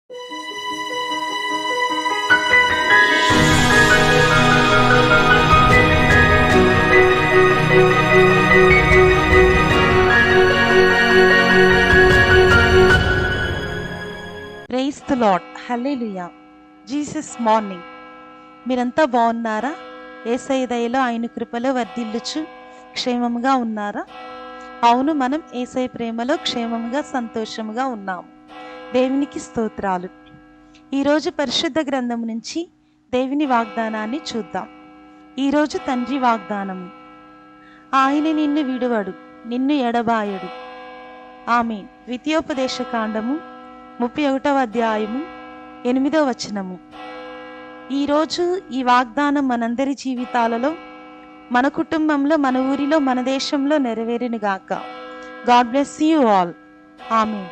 Praise the Lord. Hallelujah. Jesus morning. మీరంతా బాగున్నారా? యేసయ్య దయలో ఆయన కృపలో వర్ధిల్లుచు క్షేమముగా ఉన్నారా? అవును, మనం యేసయ్య ప్రేమలో క్షేమముగా సంతోషముగా ఉన్నాము. దేవునికి స్తోత్రాలు. ఈరోజు పరిశుద్ధ గ్రంథం నుంచి దేవుని వాగ్దానాన్ని చూద్దాం. ఈరోజు తండ్రి వాగ్దానము. ఆయన నిన్ను విడువడు, నిన్ను ఎడబాయడు. ఆమేన్. ద్వితీయోపదేశ కాండము 31వ అధ్యాయము 8వ వచనము. ఈరోజు ఈ వాగ్దానం మనందరి జీవితాలలో, మన కుటుంబంలో, మన ఊరిలో, మన దేశంలో నెరవేరునుగాక. God bless you all. Amen.